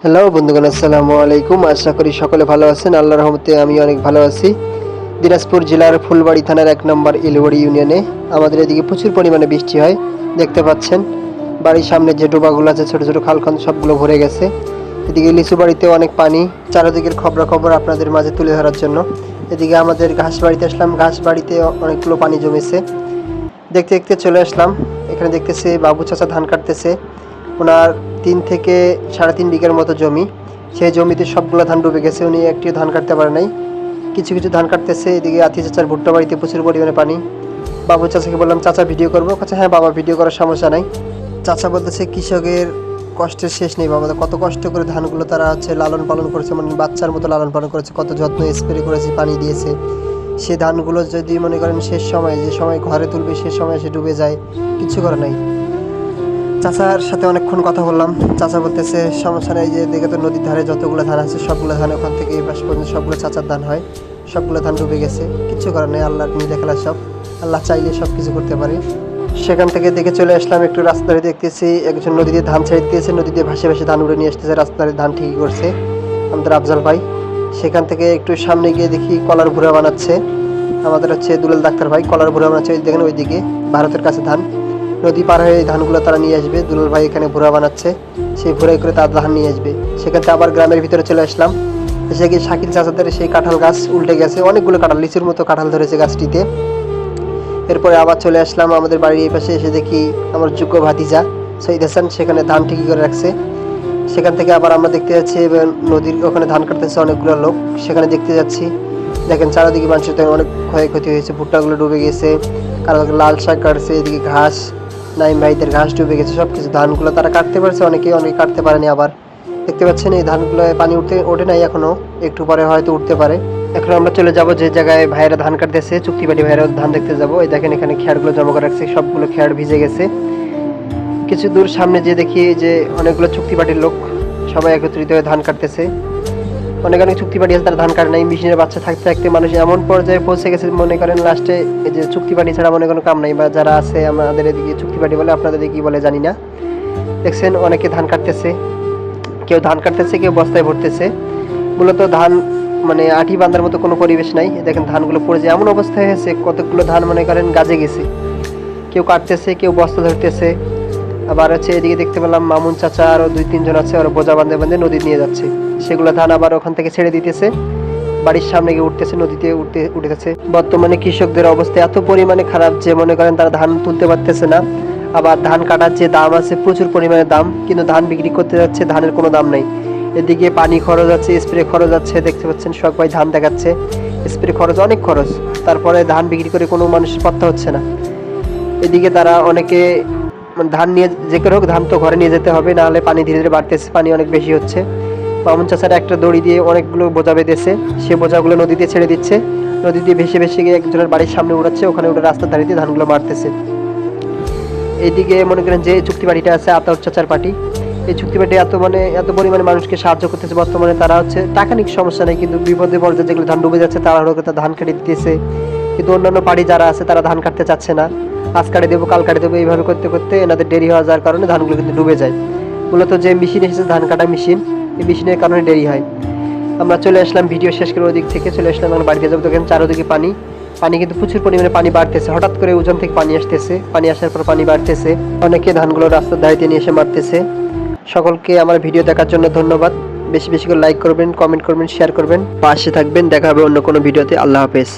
Hello বন্ধুগণ, আসসালামু আলাইকুম। আশা করি সকলে ভালো আছেন। আল্লাহর রহমতে আমি অনেক ভালো আছি। দিনাজপুর জেলার ফুলবাড়ি থানার ১ নম্বর ইলুবাড়ি ইউনিয়নে আমাদের এদিকে প্রচুর পরিমাণে বৃষ্টি হয়। দেখতে পাচ্ছেন বাড়ির সামনে যে ডোবাগুলো আছে, ছোট ছোট খালখন্দ সবগুলো ভরে গেছে। এদিকে লিচু বাড়িতেও অনেক পানি। চারিদিকের খবরাখবর আপনাদের মাঝে তুলে ধরার জন্য এদিকে আমাদের ঘাস বাড়িতে আসলাম। ঘাস বাড়িতে অনেকগুলো পানি জমেছে। দেখতে দেখতে চলে আসলাম। এখানে দেখতেছি বাবু চাচা ধান কাটতেছে। ওনার ৩ থেকে ৩.৫ বিঘার মতো জমি। সেই জমিতে সবগুলো ধান ডুবে গেছে। উনি একটিও ধান কাটতে পারে নাই। কিছু কিছু ধান কাটতেছে। এদিকে আতি চাচার ভুট্টা বাড়িতে প্রচুর পরিমাণে পানি। বাবু চাচাকে বললাম, চাচা ভিডিও করবো? আচ্ছা হ্যাঁ বাবা, ভিডিও করার সমস্যা নাই। চাচা বলতেছে কৃষকের কষ্টের শেষ নেই বাবা, কত কষ্ট করে ধানগুলো তারা লালন পালন করেছে, মানে বাচ্চার মতো লালন পালন করেছে, কত যত্ন স্প্রে করেছে, পানি দিয়েছে। সে ধানগুলো যদি মনে করেন শেষ সময়, যে সময় ঘরে তুলবে সে সময় সে ডুবে যায়, কিছু করে নাই। চাচার সাথে অনেকক্ষণ কথা বললাম। চাচা বলতেছে সমস্যা নেই, যে দেখে তো নদীর ধারে যতগুলো ধান আছে সবগুলো ধান ওখান থেকে এই পাশ পর্যন্ত সবগুলো চাচার ধান হয়, সবগুলো ধান ডুবে গেছে, কিচ্ছু করার নেই। আল্লাহর নীলা খেলা সব, আল্লাহ চাইলে সব কিছু করতে পারে। সেখান থেকে দেখে চলে আসলাম একটু রাস্তায়। দেখতেছি একজন নদীতে ধান ছেড়ে দিয়েছে, নদীতে ভাসে ভাসে ধান উড়ে নিয়ে আসতেছে। রাস্তায় ধান ঠিকই করছে আমাদের আফজাল ভাই। সেখান থেকে একটু সামনে গিয়ে দেখি কলার ভুড়া বানাচ্ছে আমাদের দুলাল ডাক্তার ভাই। কলার ভুড়া বানাচ্ছে ওই দেখেন, ওইদিকে ভারতের কাছে ধান। নদী পার হয়ে এই ধানগুলো তারা নিয়ে আসবে। দুলাল ভাই এখানে ভুড়া বানাচ্ছে, সেই ভুড়াই করে তার ধান নিয়ে আসবে। সেখান থেকে আবার গ্রামের ভিতরে চলে আসলাম। এসে গিয়ে শাকিল চাচাদের সেই কাঁঠাল গাছ উল্টে গেছে, অনেকগুলো কাঁঠাল, লিচুর মতো কাঁঠাল ধরেছে গাছটিতে। এরপরে আবার চলে আসলাম আমাদের বাড়ির এই পাশে। এসে দেখি আমার যোগ্য ভাতিজা শহীদ হাসান সেখানে ধান ঠিকই করে রাখছে। সেখান থেকে আবার আমরা দেখতে যাচ্ছি নদীর ওখানে ধান কাটতেছে অনেকগুলো লোক, সেখানে দেখতে যাচ্ছি। দেখেন চারিদিকে মানুষের অনেক ক্ষয়ক্ষতি হয়েছে, ভুট্টাগুলো ডুবে গেছে, কারো লাল শাক কাটছে, এদিকে ঘাস, নাইম ভাইদের ঘাস ডুবে গেছে, সব কিছু। ধানগুলো তারা কাটতে পারছে, অনেকে কাটতে পারেনি। আবার দেখতে পাচ্ছেন এই ধানগুলো পানি ওঠে নাই এখনো, একটু পরে হয়তো উঠতে পারে। এখন আমরা চলে যাব যে জায়গায় ভাইয়েরা ধান কাটতেছে, চুক্তিবাড়ি ভাইয়েরা ধান দেখতে যাব। এই দেখেন এখানে খেয়ারগুলো জমা করে রাখছে, সবগুলো খেয়ার ভিজে গেছে। কিছু দূর সামনে যে দেখি যে অনেকগুলো চুক্তিবাড়ির লোক সবাই একত্রিত হয়ে ধান কাটতেছে। অনেক অনেক চুক্তিবাড়ি আছে, তারা ধান কাটে নাই। মেশিনের বাচ্চা থাকতে থাকতে মানুষ এমন পর্যায়ে পৌঁছে গেছে, মনে করেন লাস্টে এই যে চুক্তিবাড়ি ছাড়া মনে কোনো কাম নাই। বা যারা আছে আমাদের এদিকে চুক্তিবাড়ি বলে, আপনাদের কি বলে জানি না। দেখছেন অনেকে ধান কাটতেছে, কেউ ধান কাটতেছে, কেউ বস্তায় ভরতেছে। মূলত ধান মানে আটি বাঁধার মতো কোনো পরিবেশ নাই। দেখেন ধানগুলো পড়ে যায়, এমন অবস্থায় হয়েছে কতগুলো ধান মনে করেন গাজে গেছে। কেউ কাটতেছে, কেউ বস্তা ধরতেছে। আবার এদিকে দেখতে পেলাম মামুন চাচা আরও ২-৩ জন আছে, ওরা বোঝা বাঁধে বাঁধে নদী নিয়ে যাচ্ছে। সেগুলো ধান আবার ওখান থেকে ছেড়ে দিতেছে, বাড়ির সামনে গিয়ে উঠতেছে, নদীতে উঠতেছে। বর্তমানে কৃষকদের অবস্থা এত পরিমাণে খারাপ যে মনে করেন তারা ধান তুলতে পারতেছে না। আবার ধান কাটার যে দাম আছে প্রচুর পরিমাণে দাম, কিন্তু ধান বিক্রি করতে যাচ্ছে ধানের কোনো দাম নেই। এদিকে পানি খরচ আছে, স্প্রে খরচ আছে, দেখতে পাচ্ছেন সবাই ধান দেখাচ্ছে, স্প্রে খরচ অনেক খরচ। তারপরে ধান বিক্রি করে কোনো মানুষের পাত্তা হচ্ছে না। এদিকে তারা অনেকে ধান নিয়ে যে করে হোক ধান তো ঘরে নিয়ে যেতে হবে, নাহলে পানি ধীরে ধীরে বাড়তেছে, পানি অনেক বেশি হচ্ছে। মামুন চাচারা একটা দড়ি দিয়ে অনেকগুলো বোঝা বেঁধেছে, সে বোঝাগুলো নদীতে ছেড়ে দিচ্ছে। নদী দিয়ে ভেসে ভেসে গিয়ে একজনের বাড়ির সামনে উড়াচ্ছে, ওখানে উঠে রাস্তার ধারে দিয়ে ধানগুলো মারতেছে। এইদিকে মনে করেন যে চুক্তি বাড়িটা আছে আতাউর চাচার পার্টি, এই চুক্তি বাড়ি এত পরিমাণে মানুষকে সাহায্য করতেছে। বর্তমানে তারা টাকা নিক সমস্যা নেই, কিন্তু বিপদে পর্যায়ে যেগুলো ধান ডুবে যাচ্ছে তারা ধান কেটে দিতেছে। কিন্তু অন্যান্য পার্টি যারা আছে তারা ধান কাটতে চাচ্ছে না, আজ কাটে দেবো কাল কাটে দেবো, এইভাবে করতে করতে এনাদের দেরি হওয়া যাওয়ার কারণে ধানগুলো কিন্তু ডুবে যায়। মূলত যে মেশিন এসেছে ধান কাটা মেশিন, এই মেশিনের কারণে দেরি হয়। আমরা চলে আসলাম ভিডিও শেষ করে ওদিক থেকে চলে আসলাম এখন বাড়িতে যাবো। দেখেন চারোদিকে পানি, পানি কিন্তু প্রচুর পরিমাণে পানি বাড়তেছে, হঠাৎ করে ওজন থেকে পানি আসতেছে, পানি আসার পর পানি বাড়তেছে, অনেকে ধানগুলো রাস্তার ধারিতে নিয়ে এসে মারতেছে। সকলকে আমার ভিডিও দেখার জন্য ধন্যবাদ। বেশি বেশি করে লাইক করবেন, কমেন্ট করবেন, শেয়ার করবেন, পাশে থাকবেন। দেখা হবে অন্য কোনো ভিডিওতে। আল্লাহ হাফেজ।